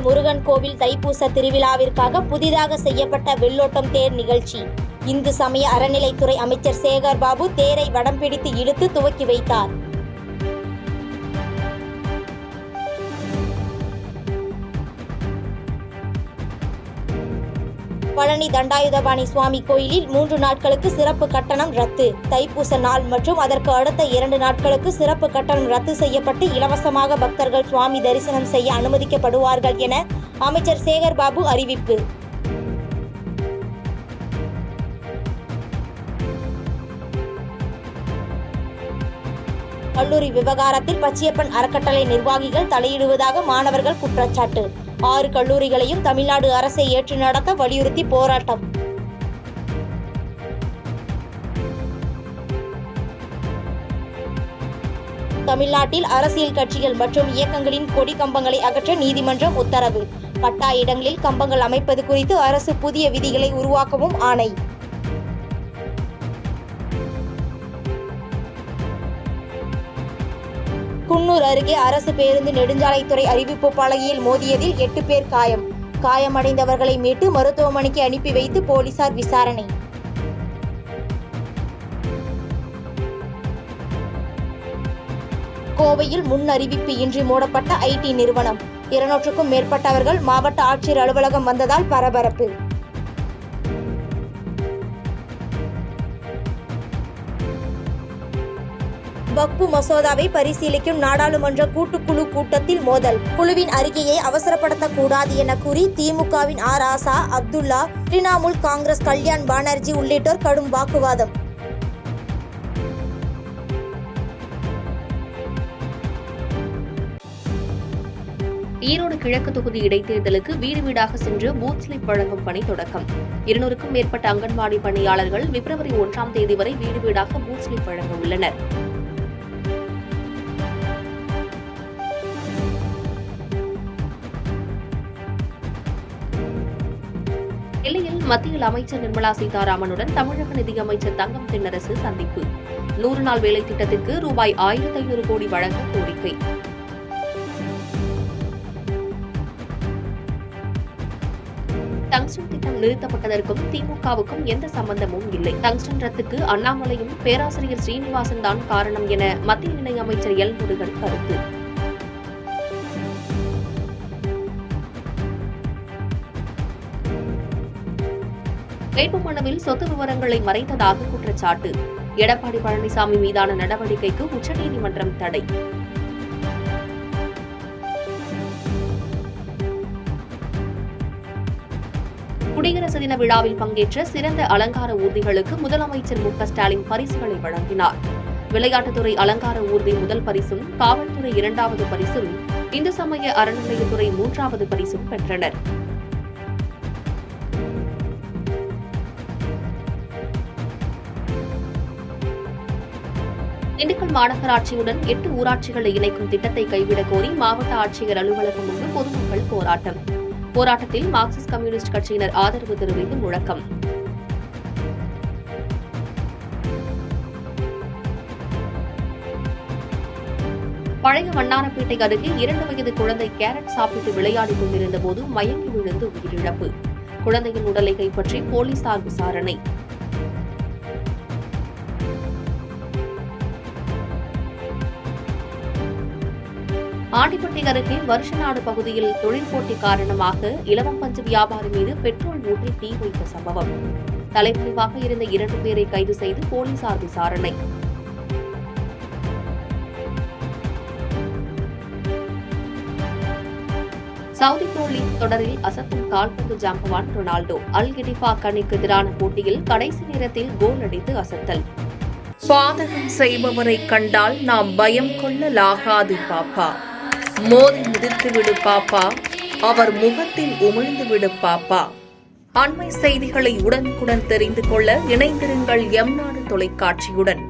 முருகன் கோவில் தைப்பூச திருவிழாவிற்காக புதிதாக செய்யப்பட்ட வெள்ளோட்டம் தேர் நிகழ்ச்சி. இந்து சமய அறநிலைத்துறை அமைச்சர் சேகர் பாபு தேரை வடம் பிடித்து இழுத்து துவக்கி வைத்தார். பழனி தண்டாயுதபாணி சுவாமி கோயிலில் 3 நாட்களுக்கு சிறப்பு கட்டணம் ரத்து. தைப்பூச நாள் மற்றும் அதற்கு அடுத்த 2 நாட்களுக்கு சிறப்பு கட்டணம் ரத்து செய்யப்பட்டு இலவசமாக பக்தர்கள் சுவாமி தரிசனம் செய்ய அனுமதிக்கப்படுவார்கள் என அமைச்சர் சேகர் பாபு அறிவிப்பு. கல்லூரி விவகாரத்தில் பச்சையப்பன் அறக்கட்டளை நிர்வாகிகள் தலையிடுவதாக மாணவர்கள் குற்றச்சாட்டு. 6 கல்லூரிகளையும் தமிழ்நாடு அரசை ஏற்று நடத்த வலியுறுத்தி போராட்டம். தமிழ்நாட்டில் அரசியல் கட்சிகள் மற்றும் இயக்கங்களின் கொடி கம்பங்களை அகற்ற நீதிமன்றம் உத்தரவு. பட்டா இடங்களில் கம்பங்கள் அமைப்பது குறித்து அரசு புதிய விதிகளை உருவாக்கவும் ஆணை. குன்னூர் அருகே அரசு பேருந்து நெடுஞ்சாலைத்துறை அறிவிப்பு பலகையில் மோதியதில் 8 பேர் காயம். காயமடைந்தவர்களை மீட்டு மருத்துவமனைக்கு அனுப்பி வைத்து போலீசார் விசாரணை. கோவையில் முன் அறிவிப்பு இன்றி மூடப்பட்ட ஐடி நிறுவனம். 200க்கும் மேற்பட்டவர்கள் மாவட்ட ஆட்சியர் அலுவலகம் வந்ததால் பரபரப்பு. வக்பு மசோதாவை பரிசீலிக்கும் நாடாளுமன்ற கூட்டுக்குழு கூட்டத்தில் மோதல். குழுவின் அறிக்கையை அவசரப்படுத்தக்கூடாது என கூறி திமுகவின் ராசா, அப்துல்லா, திரிணாமுல் காங்கிரஸ் கல்யாண் பானர்ஜி உள்ளிட்டோர் கடும் வாக்குவாதம். ஈரோடு கிழக்கு தொகுதி இடைத்தேர்தலுக்கு வீடு வீடாக சென்று பூத் ஸ்லிப் வழங்கும் பணி தொடக்கம். 200க்கும் மேற்பட்ட அங்கன்வாடி பணியாளர்கள் பிப்ரவரி 1ஆம் தேதி வரை வீடு வீடாக பூத் ஸ்லிப் வழங்க உள்ளனர். டெல்லியில் மத்தியில் அமைச்சர் நிர்மலா சீதாராமனுடன் தமிழக நிதியமைச்சர் தங்கம் தென்னரசு சந்திப்பு. 100 நாள் வேலை திட்டத்திற்கு ரூபாய் 1500 கோடி வழங்க கோரிக்கை. டங்ஸ்டன் திட்டம் நிறுத்தப்பட்டதற்கும் திமுகவுக்கும் எந்த சம்பந்தமும் இல்லை. டங்ஸ்டன் ரத்துக்கு அண்ணாமலையும் பேராசிரியர் ஸ்ரீனிவாசன் தான் காரணம் என மத்திய இணையமைச்சர் எல். முருகன் கருத்து. வேட்புமனுவில் சொத்து விவரங்களை மறைத்ததாக குற்றச்சாட்டு. எடப்பாடி பழனிசாமி மீதான நடவடிக்கைக்கு உச்சநீதிமன்றம் தடை. குடியரசு தின விழாவில் பங்கேற்ற சிறந்த அலங்கார ஊர்திகளுக்கு முதலமைச்சர் மு. ஸ்டாலின் பரிசுகளை வழங்கினார். விளையாட்டுத்துறை அலங்கார ஊர்தி முதல் பரிசும், காவல்துறை 2வது பரிசும், இந்து சமய அறநிலையத்துறை 3வது பரிசும் பெற்றனர். திண்டுக்கல் மாநகராட்சியுடன் 8 ஊராட்சிகளை இணைக்கும் திட்டத்தை கைவிடக் கோரி மாவட்ட ஆட்சியர் அலுவலகம் முன்பு பொதுமக்கள் போராட்டம். போராட்டத்தில் மார்க்சிஸ்ட் கம்யூனிஸ்ட் கட்சியினர் ஆதரவு தெரிவித்து முழக்கம். பழைய வண்ணாரப்பேட்டை அருகே 2 வயது குழந்தை கேரட் சாப்பிட்டு விளையாடிக் கொண்டிருந்த போது மயங்கி விழுந்து உயிரிழப்பு. குழந்தையின் உடலை கைப்பற்றி போலீசார் விசாரணை. ஆண்டிப்பட்டி அருகே வருஷநாடு பகுதியில் தொழில் போட்டி காரணமாக இலவம் பஞ்சு வியாபாரி மீது பெட்ரோல் ஊற்றி தீ வைத்த சம்பவம். தலைமறைவாக இருந்த 2 பேரை கைது செய்து போலீசார் விசாரணை. சவுதி ப்ரோ லீக் தொடரில் அசத்தும் கால்பந்து ஜாம்பவான் ரொனால்டோ. அல் இட்டிஃபாக் அணிக்கு எதிரான போட்டியில் கடைசி நேரத்தில் கோல் அடித்து அசத்தல். பாதகம் செய்பவரை கண்டால் நாம் பயம் கொள்ளலாகாது பாப்பா. மோதி மிதித்து விடு பாப்பா, அவர் முகத்தில் உமிழ்ந்து விடு பாப்பா. அண்மை செய்திகளை உடனுக்குடன் தெரிந்து கொள்ள இணைந்திருங்கள் எம் நாடு தொலைக்காட்சியுடன்.